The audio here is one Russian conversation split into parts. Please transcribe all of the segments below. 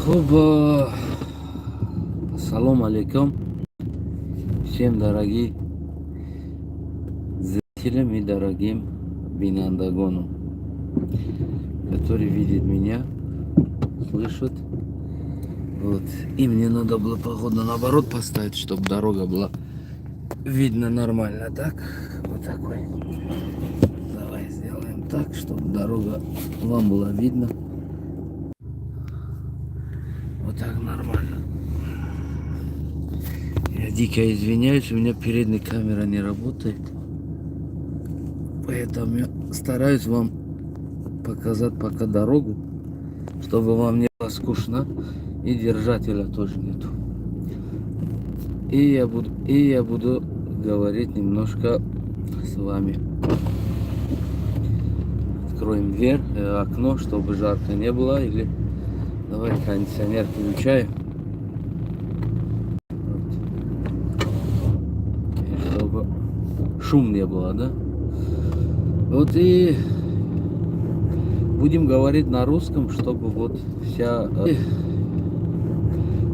Хоба, салам алейкум, всем дорогие зрителям и дорогим бинандагону, которые видят меня, слышат. Вот. И мне надо было, походу, наоборот поставить, чтобы дорога была видно нормально. Так, вот такой. Давай сделаем так, чтобы дорога вам была видно. Вот так нормально. Я дико извиняюсь, у меня передняя камера не работает. Поэтому я стараюсь вам показать пока дорогу, чтобы вам не было скучно. И держателя тоже нету. И я буду говорить немножко с вами. Откроем дверь, окно, чтобы жарко не было. Или давай кондиционер включаю. Чтобы шум не было, да? Вот и будем говорить на русском, чтобы вот вся...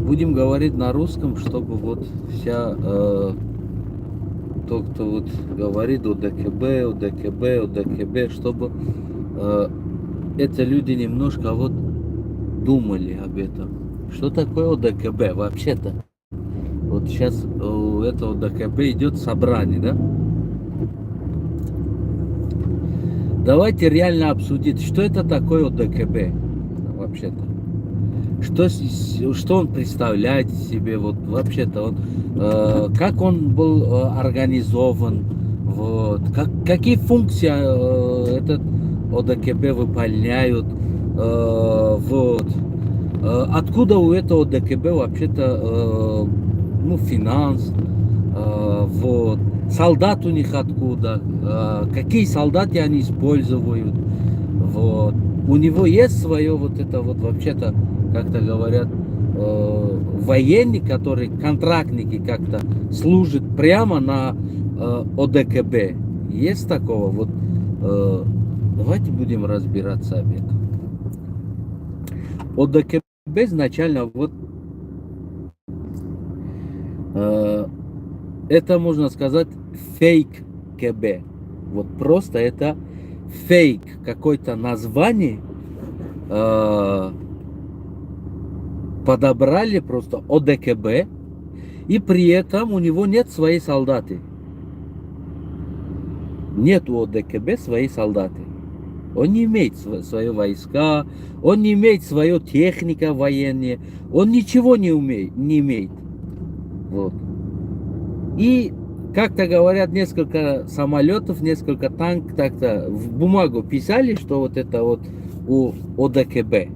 Будем говорить на русском, чтобы вот вся... тот, кто вот говорит о ДКБ, чтобы это люди немножко вот думали об этом. Что такое ОДКБ вообще-то? Вот сейчас у этого ДКБ идет собрание, да? Давайте реально обсудить, что это такое ОДКБ вообще-то. Что он представляет себе, вот вообще-то, он, как он был организован, вот, какие функции этот ОДКБ выполняют, вот, откуда у этого ОДКБ вообще-то, ну, финанс, вот, солдат у них откуда, какие солдаты они используют, вот, у него есть свое вот это вот вообще-то, как-то говорят, военные, которые, контрактники как-то служат прямо на ОДКБ. Есть такого? Вот давайте будем разбираться об этом. ОДКБ изначально вот это, можно сказать, фейк КБ. Вот просто это фейк, какое-то название подобрали просто ОДКБ, и при этом у него нет своей солдаты. Нет у ОДКБ своей солдаты. Он не имеет свои войска, он не имеет свою техника военная, он ничего не имеет. Вот. И как-то говорят, несколько самолетов, несколько танков, так-то в бумагу писали, что вот это вот у ОДКБ.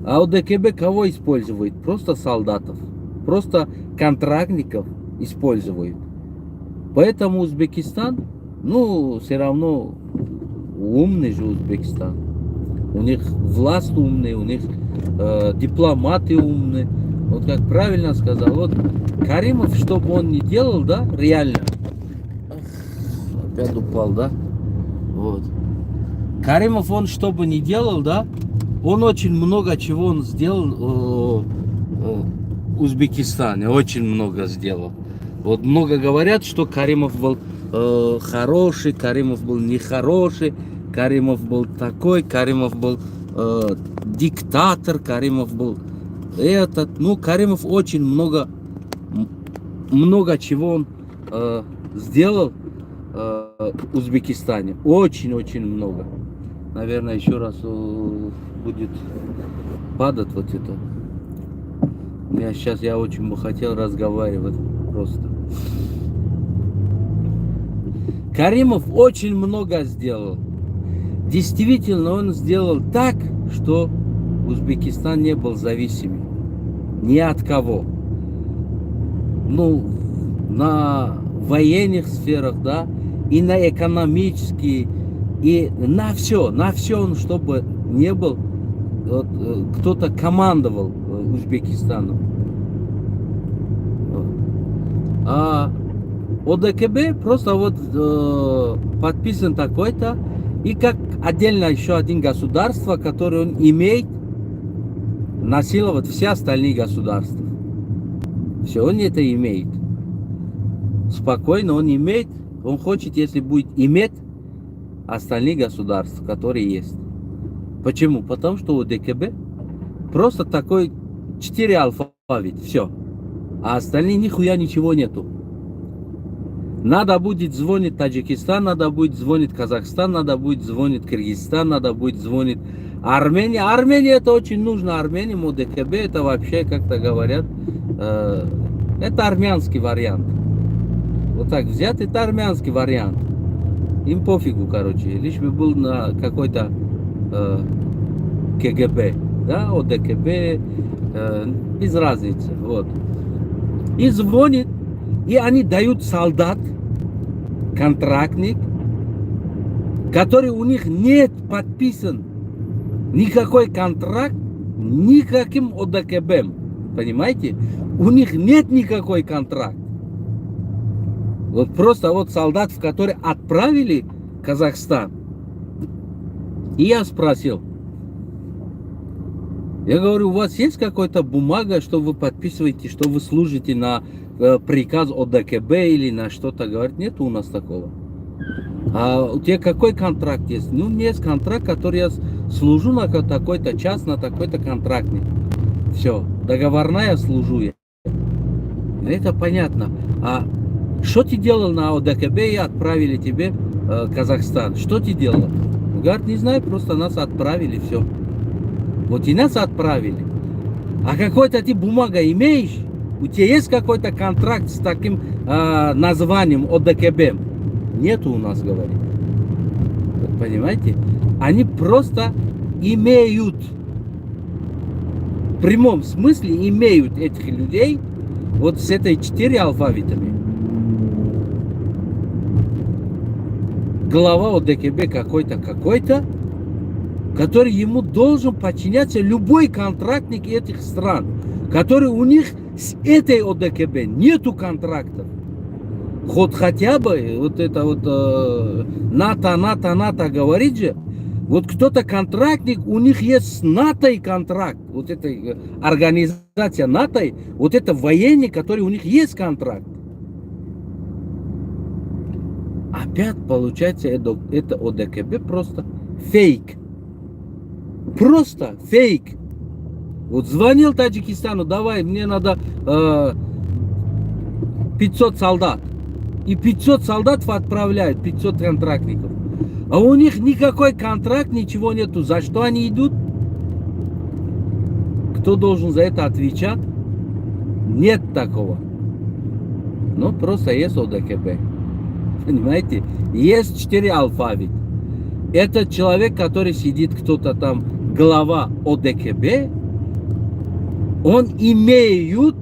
А ОДКБ кого использует? Просто солдатов, просто контрактников использует. Поэтому Узбекистан, ну, все равно умный же Узбекистан. У них власть умная, у них дипломаты умные. Вот как правильно сказал, вот Каримов, чтобы он не делал, да, реально. Опять упал, да? Вот. Каримов, он чтобы не делал, да, он очень много чего он сделал в Узбекистане, очень много сделал. Вот много говорят, что Каримов был хороший, Каримов был нехороший, Каримов был такой, Каримов был диктатор, Каримов был этот. Ну, Каримов очень много чего он сделал в Узбекистане. Очень-очень много. Наверное, еще раз будет падать вот это. Я очень бы хотел разговаривать просто. Каримов очень много сделал. Действительно, он сделал так, что Узбекистан не был зависимым ни от кого. Ну, на военных сферах, да, и на экономические, и на все, он, чтобы не был, вот, кто-то командовал Узбекистаном. А ОДКБ просто вот подписан такой-то, и как отдельно еще один государство, которое он имеет насиловать все остальные государства. Все, он это имеет. Спокойно он имеет, он хочет, если будет иметь остальные государства, которые есть. Почему? Потому что у ДКБ просто такой 4 алфавит, все. А остальные нихуя ничего нету. Надо будет звонить Таджикистан, надо будет звонить Казахстан, надо будет звонить Кыргызстан, надо будет звонить Армения. Армения это очень нужно. Армения, ОДКБ это вообще, как-то говорят, это армянский вариант. Вот так взят, это армянский вариант. Им пофигу, короче, лишь бы был на какой-то КГБ, да, ОДКБ, без разницы, вот. И звонит, и они дают солдат, контрактник, который у них нет подписан никакой контракт, никаким ОДКБ, понимаете? У них нет никакой контракт. Вот просто вот солдат, который отправили в Казахстан. И я спросил, я говорю, у вас есть какая-то бумага, что вы подписываете, что вы служите на приказ ОДКБ или на что-то? Говорит, нет у нас такого. А у тебя какой контракт есть? Ну, у меня есть контракт, который я служу на такой-то час, на такой-то контрактник. Все, договорная служу я. Это понятно. А что ты делал на ОДКБ и отправили тебе в Казахстан? Что ты делал? Говорит, не знаю, просто нас отправили, все. Вот и нас отправили. А какой-то ты бумага имеешь? У тебя есть какой-то контракт с таким названием ОДКБ? Нету у нас, говорит. Вот, понимаете? Они просто имеют, в прямом смысле имеют этих людей вот с этой 4 алфавитами. Глава ОДКБ какой-то, который ему должен подчиняться любой контрактник этих стран, который у них с этой ОДКБ нету контрактов. Хоть хотя бы вот это вот НАТО говорит же, вот кто-то контрактник, у них есть с НАТО контракт, вот эта организация НАТО, вот это военные, которые у них есть контракт. Опять получается это ОДКБ просто фейк. Просто фейк. Вот звонил Таджикистану, давай, мне надо 500 солдат. И 500 солдат отправляют, 500 контрактников. А у них никакой контракт, ничего нету. За что они идут? Кто должен за это отвечать? Нет такого. Ну, просто есть ОДКБ. Понимаете? Есть 4 алфавит. Этот человек, который сидит, кто-то там, глава ОДКБ, он имеют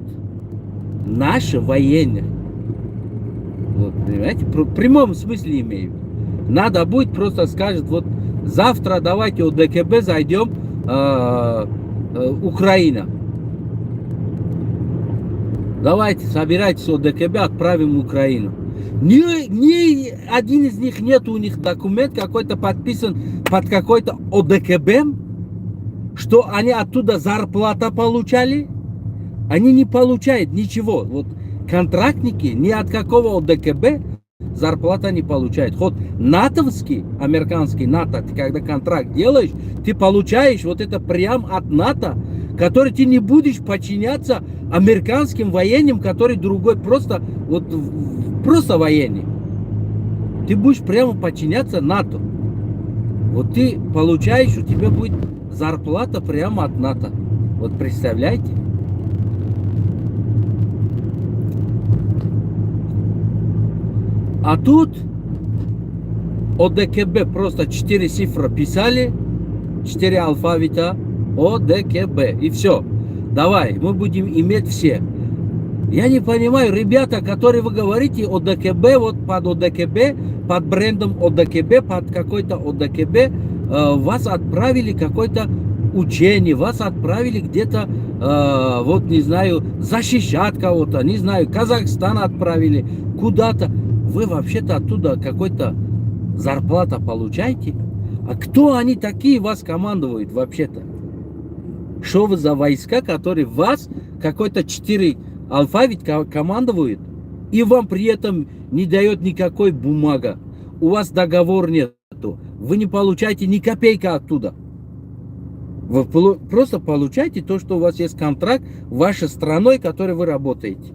наши военные. Вот, понимаете? В прямом смысле имеют. Надо будет просто скажет, вот завтра давайте ОДКБ зайдем Украина. Давайте, собирайтесь ОДКБ, отправим в Украину. Ни один из них нет у них документ какой-то подписан под какой-то ОДКБ, что они оттуда зарплата получали. Они не получают ничего. Вот контрактники ни от какого ОДКБ зарплата не получают. Хоть натовский, американский НАТО, ты когда контракт делаешь, ты получаешь вот это прям от НАТО, который ты не будешь подчиняться американским военным, который другой просто, вот, просто военный. Ты будешь прямо подчиняться НАТО. Вот ты получаешь, у тебя будет зарплата прямо от НАТО. Вот представляете? А тут ОДКБ просто 4 цифры писали, 4 алфавита, ОДКБ, и все. Давай, мы будем иметь все. Я не понимаю, ребята, которые вы говорите ОДКБ, вот под ОДКБ, под брендом ОДКБ, под какой-то ОДКБ, вас отправили какое-то учение, вас отправили где-то, вот не знаю, защищать кого-то, не знаю, Казахстан отправили, куда-то. Вы вообще-то оттуда какой-то зарплата получаете? А кто они такие вас командуют вообще-то? Что вы за войска, которые вас какой-то 4 алфавит командует, и вам при этом не дает никакой бумага. У вас договор нету. Вы не получаете ни копейки оттуда. Вы просто получаете то, что у вас есть контракт вашей страной, в которой вы работаете.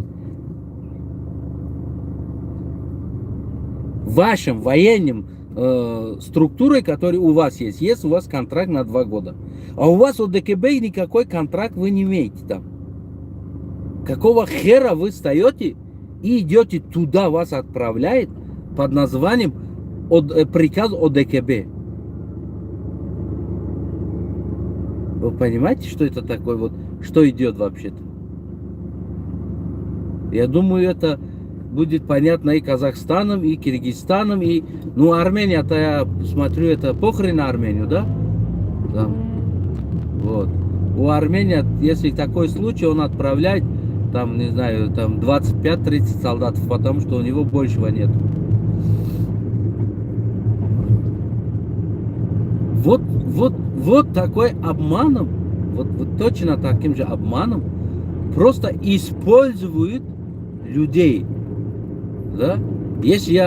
Вашим военным структурой, которая у вас есть у вас контракт на 2 года. А у вас у ДКБ никакой контракт вы не имеете там. Какого хера вы встаете и идете туда, вас отправляет под названием приказ о ДКБ. Вы понимаете, что это такое? Вот, что идет вообще-то? Я думаю, это будет понятно и Казахстаном, и Киргизстаном, и... Ну, Армения-то, я смотрю, это похрен на Армению, да? Да. Вот. У Армении, если такой случай, он отправляет, там, не знаю, там 25-30 солдат, потому что у него большего нет. Вот такой обманом, вот точно таким же обманом просто используют людей, да? Если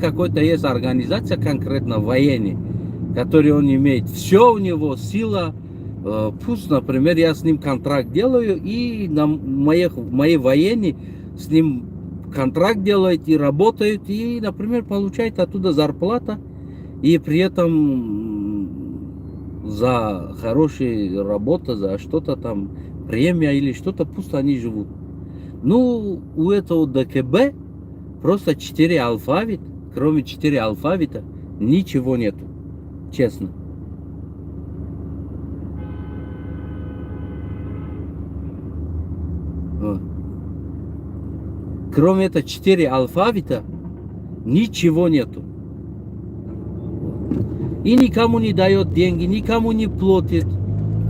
какой-то есть организация конкретно военная, который он имеет, все у него, сила, пусть, например, я с ним контракт делаю, и мои военные с ним контракт делают и работают, и, например, получают оттуда зарплата, и при этом за хорошую работу, за что-то там, премия или что-то, пусть они живут. Ну, у этого ДКБ просто 4 алфавит, кроме 4 алфавита, ничего нету, честно. Вот. Кроме этого 4 алфавита, ничего нету. И никому не дает деньги, никому не платит.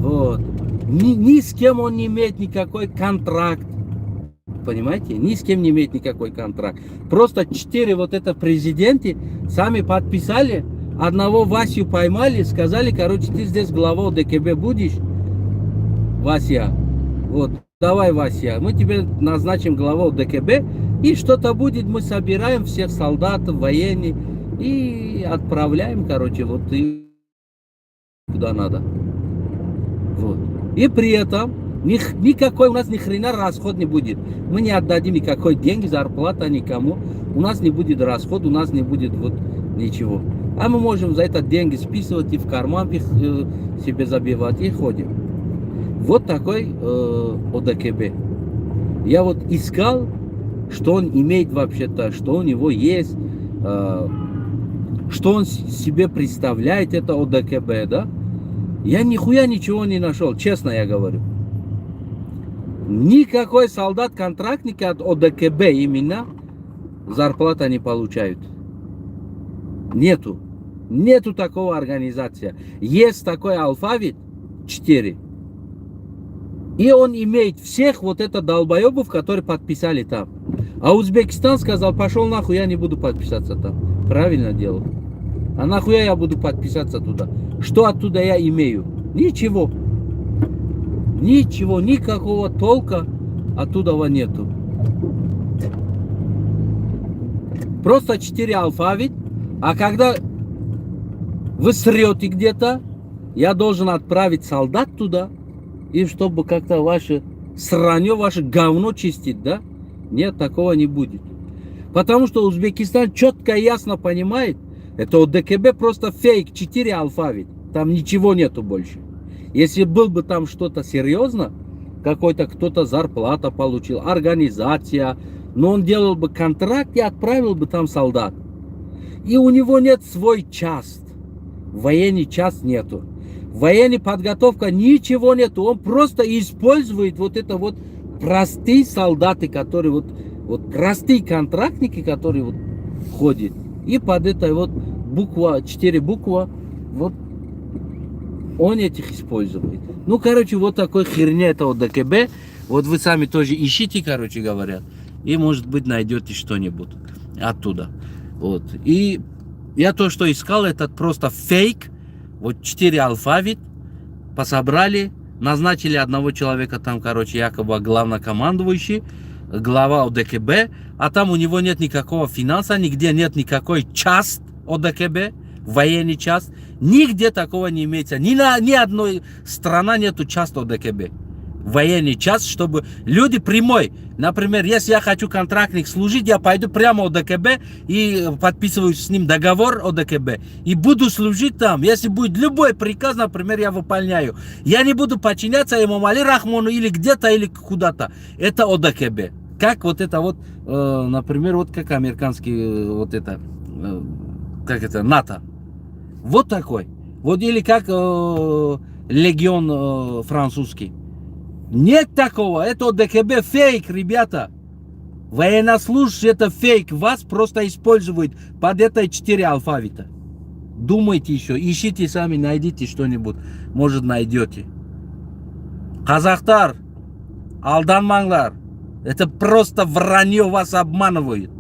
Вот. Ни с кем он не имеет никакой контракт. Понимаете? Ни с кем не имеет никакой контракт. Просто 4 вот это президенты сами подписали. Одного Васю поймали, сказали, короче, ты здесь главой ДКБ будешь, Вася. Вот, давай, Вася, мы тебе назначим главой ДКБ. И что-то будет, мы собираем всех солдатов, военных. И отправляем, короче, вот и куда надо. Вот. И при этом никакой у нас ни хрена расход не будет. Мы не отдадим никакой деньги, зарплата никому. У нас не будет расход, у нас не будет вот ничего. А мы можем за это деньги списывать и в карман их себе забивать и ходим. Вот такой ОДКБ. Я вот искал, что он имеет вообще-то, что у него есть, что он себе представляет, это ОДКБ, да? Я нихуя ничего не нашел, честно я говорю. Никакой солдат-контрактник от ОДКБ именно зарплата не получают. Нету. Нету такого организации. Есть такой алфавит 4. И он имеет всех вот это долбоебов, которые подписали там. А Узбекистан сказал, пошел нахуй, я не буду подписаться там. Правильно делал. А нахуя я буду подписаться туда? Что оттуда я имею? Ничего. Ничего, никакого толка оттуда нету. Просто 4 алфавит. А когда вы срете где-то, я должен отправить солдат туда, и чтобы как-то ваше сранье, ваше говно чистить, да? Нет, такого не будет. Потому что Узбекистан четко и ясно понимает, это у ДКБ просто фейк, 4 алфавит. Там ничего нету больше. Если был бы там что-то серьезно, какой-то кто-то зарплата получил, организация, но он делал бы контракт и отправил бы там солдат. И у него нет свой часть. Военный часть нету. Военная подготовка, ничего нету. Он просто использует вот это вот простые солдаты, которые вот простые контрактники, которые вот ходят. И под этой вот буква, 4 буквы, вот он этих использует. Ну, короче, вот такой херня этого ДКБ. Вот вы сами тоже ищите, короче говоря. И, может быть, найдете что-нибудь оттуда. Вот. И я то, что искал, это просто фейк. Вот 4 алфавит пособрали, Назначили одного человека там, короче, якобы главнокомандующий, глава ОДКБ, а там у него нет никакого финанса, нигде нет никакой часть ОДКБ, военный часть, нигде такого не имеется. Ни одной страны нету часть ОДКБ. Военный час, чтобы люди прямой. Например, если я хочу контрактник служить, я пойду прямо ОДКБ и подписываю с ним договор ОДКБ. И буду служить там. Если будет любой приказ, например, я выполняю. Я не буду подчиняться Эмомали Рахмону или где-то, или куда-то. Это ОДКБ. Как вот это вот, например, вот как американский, вот это, как это, НАТО. Вот такой. Вот или как легион французский. Нет такого, это ОДКБ фейк, ребята. Военнослужащий это фейк, вас просто используют под этой 4 алфавита. Думайте еще, ищите сами, найдите что-нибудь, может найдете. Казахтар, алданмаңлар, это просто вранье, вас обманывают.